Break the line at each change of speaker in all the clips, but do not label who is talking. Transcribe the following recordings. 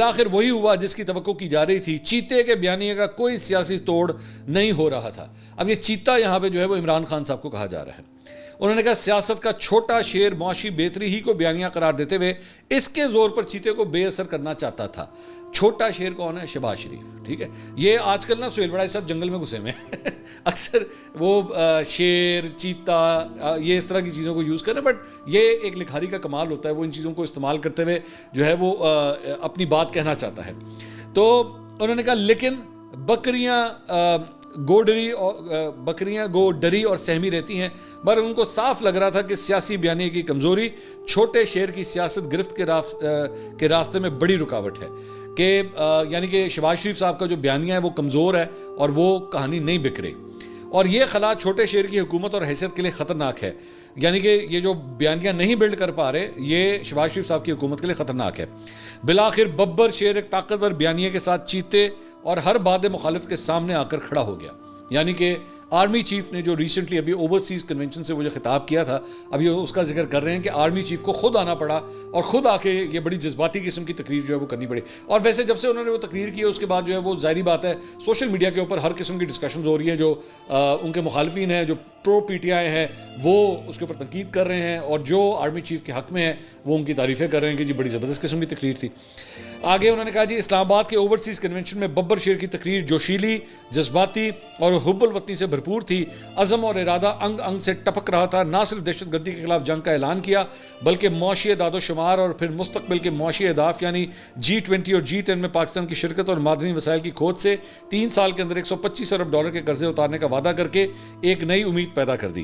آخر وہی ہوا جس کی توقع کی جا رہی تھی. چیتے کے بیانیے کا کوئی سیاسی توڑ نہیں ہو رہا تھا. اب یہ چیتا یہاں پہ جو ہے وہ عمران خان صاحب کو کہا جا رہا ہے. انہوں نے کہا سیاست کا چھوٹا شیر معاشی بہتری ہی کو بیانیہ قرار دیتے ہوئے اس کے زور پر چیتے کو بے اثر کرنا چاہتا تھا. چھوٹا شیر کون ہے؟ شہباز شریف. ٹھیک ہے، یہ آج کل نا سہیل وڑائی صاحب جنگل میں گھسے ہوئے ہیں اکثر وہ شیر، چیتا، یہ اس طرح کی چیزوں کو یوز کریں، بٹ یہ ایک لکھاری کا کمال ہوتا ہے، وہ ان چیزوں کو استعمال کرتے ہوئے جو ہے وہ اپنی بات کہنا چاہتا ہے. تو انہوں نے کہا لیکن بکریاں گو ڈری اور سہمی رہتی ہیں، مگر ان کو صاف لگ رہا تھا کہ سیاسی بیانیے کی کمزوری چھوٹے شیر کی سیاست گرفت کے راستے میں بڑی رکاوٹ ہے، کہ یعنی کہ شہباز شریف صاحب کا جو بیانیہ ہے وہ کمزور ہے اور وہ کہانی نہیں بک رہی، اور یہ خلا چھوٹے شیر کی حکومت اور حیثیت کے لیے خطرناک ہے. یعنی کہ یہ جو بیانیہ نہیں بلڈ کر پا رہے، یہ شہباز شریف صاحب کی حکومت کے لیے خطرناک ہے. بالآخر ببر شیر ایک طاقتور بیانیے کے ساتھ چیتے اور ہر باد مخالف کے سامنے آ کر کھڑا ہو گیا. یعنی کہ آرمی چیف نے جو ریسنٹلی ابھی اوورسیز کنونشن سے وہ جو خطاب کیا تھا، ابھی اس کا ذکر کر رہے ہیں کہ آرمی چیف کو خود آنا پڑا اور خود آ کے یہ بڑی جذباتی قسم کی تقریر جو ہے وہ کرنی پڑی. اور ویسے جب سے انہوں نے وہ تقریر کی اس کے بعد جو ہے وہ ظاہری بات ہے سوشل میڈیا کے اوپر ہر قسم کی ڈسکشنز ہو رہی ہیں، جو ان کے مخالفین ہیں، جو پرو پی ٹی آئی ہیں، وہ اس کے اوپر تنقید کر رہے ہیں، اور جو آرمی چیف کے حق میں ہیں وہ ان کی تعریفیں کر رہے ہیں کہ جی بڑی زبردست قسم کی تقریر تھی. آگے انہوں نے کہا جی اسلام آباد کے اوورسیز کنونشن میں ببر شیر کی تقریر جوشیلی، جذباتی اور حب الوطنی سے بھرپور تھی. عزم اور ارادہ انگ انگ سے ٹپک رہا تھا. نہ صرف دہشت گردی کے خلاف جنگ کا اعلان کیا، بلکہ معاشی اعداد و شمار اور پھر مستقبل کے معاشی اہداف یعنی G20 اور G10 میں پاکستان کی شرکت اور معدنی وسائل کی کھوج سے 3 سال کے اندر $125 ارب کے قرضے اتارنے کا وعدہ کر کے ایک نئی امید پیدا کر دی.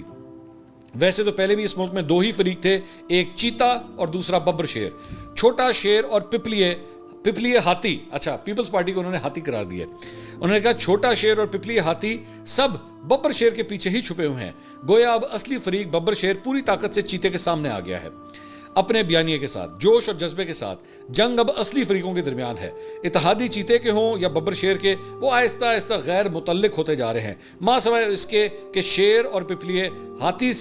ویسے تو پہلے بھی اس ملک میں 2 ہی فریق تھے، ایک چیتا اور دوسرا ببر شیر. چھوٹا شیر اور پپلیے ہاتھی، اچھا پیپلز پارٹی کو انہوں نے ہاتھی قرار دیا. انہوں نے کہا چھوٹا شیر اور پپلیے ہاتھی سب ببر شیر کے پیچھے ہی چھپے ہوئے ہیں. گویا اب اصلی فریق ببر شیر پوری طاقت سے چیتے کے سامنے آ گیا ہے. اپنے بیانیے کے ساتھ، جوش اور جذبے کے ساتھ جنگ اب اصلی فریقوں کے درمیان ہے. اتحادی چیتے کے ہوں یا ببر شیر کے، وہ آہستہ آہستہ غیر متعلق ہوتے جا رہے ہیں، ماں سوائے اس کے کہ شیر اور پپلیے ہاتھی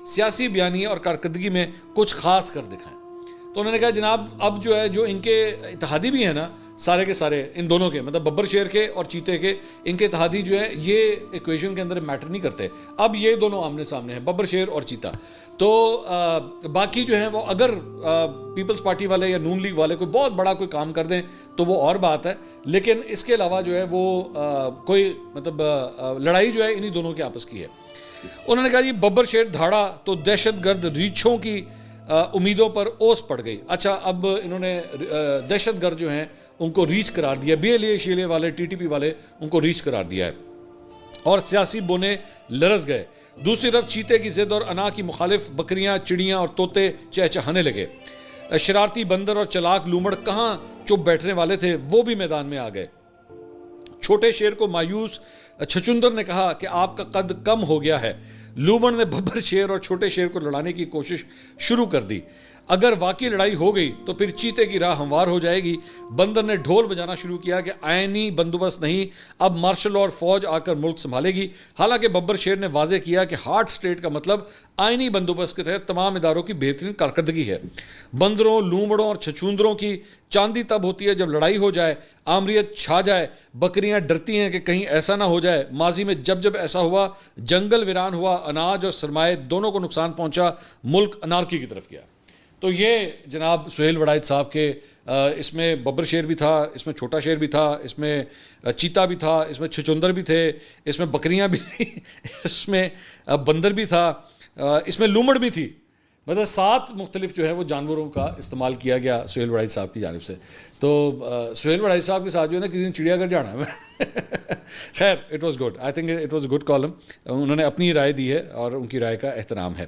سیاسی بیانیے اور کارکردگی میں کچھ خاص کر دکھائیں. تو انہوں نے کہا جناب اب جو ہے جو ان کے اتحادی بھی ہیں نا سارے کے سارے، ان دونوں کے مطلب ببر شیر کے اور چیتے کے، ان کے اتحادی جو ہے یہ ایکویشن کے اندر میٹر نہیں کرتے. اب یہ دونوں آمنے سامنے ہیں، ببر شیر اور چیتا. تو باقی جو ہیں وہ اگر پیپلز پارٹی والے یا نون لیگ والے کوئی بہت بڑا کوئی کام کر دیں تو وہ اور بات ہے، لیکن اس کے علاوہ جو ہے وہ کوئی مطلب لڑائی جو ہے انہی دونوں کے آپس کی ہے. انہوں نے کہا جی ببر شیر دھاڑا تو دہشت گرد ریچھوں کی امیدوں پر اوس پڑ گئی. اچھا اب انہوں نے دہشت گرد جو ہیں ان کو ریچ قرار دیا، BLA والے TTP والے ان کو ریچ قرار دیا ہے، اور سیاسی بونے لرز گئے. دوسری طرف چیتے کی ضد اور انا کی مخالف بکریاں، چڑیاں اور طوطے چہچہانے لگے. شرارتی بندر اور چلاک لومڑ کہاں چپ بیٹھنے والے تھے وہ بھی میدان میں آ گئے. چھوٹے شیر کو مایوس چھچندر نے کہا کہ آپ کا قد کم ہو گیا ہے. لومڑ نے ببر شیر اور چھوٹے شیر کو لڑانے کی کوشش شروع کر دی. اگر واقعی لڑائی ہو گئی تو پھر چیتے کی راہ ہموار ہو جائے گی. بندر نے ڈھول بجانا شروع کیا کہ آئینی بندوبست نہیں، اب مارشل اور فوج آ کر ملک سنبھالے گی. حالانکہ ببر شیر نے واضح کیا کہ ہارٹ اسٹیٹ کا مطلب آئینی بندوبست کے تحت تمام اداروں کی بہترین کارکردگی ہے. بندروں، لومڑوں اور چھچوندروں کی چاندی تب ہوتی ہے جب لڑائی ہو جائے، آمریت چھا جائے. بکریاں ڈرتی ہیں کہ کہیں ایسا نہ ہو جائے. ماضی میں جب ایسا ہوا، جنگل ویران ہوا، اناج اور سرمایہ دونوں کو نقصان پہنچا، ملک انارکی کی طرف گیا. تو یہ جناب سہیل وڑائچ صاحب کے اس میں ببر شیر بھی تھا، اس میں چھوٹا شیر بھی تھا، اس میں چیتا بھی تھا، اس میں چھچندر بھی تھے، اس میں بکریاں بھی تھیں، اس میں بندر بھی تھا، اس میں لومڑ بھی تھی. مطلب 7 مختلف جو ہے وہ جانوروں کا استعمال کیا گیا سہیل وڑائچ صاحب کی جانب سے. تو سہیل وڑائچ صاحب کے ساتھ جو ہے نا کسی دن چڑیا گھر جانا ہے. خیر it was good, I think it was a good column. انہوں نے اپنی رائے دی ہے اور ان کی رائے کا احترام ہے.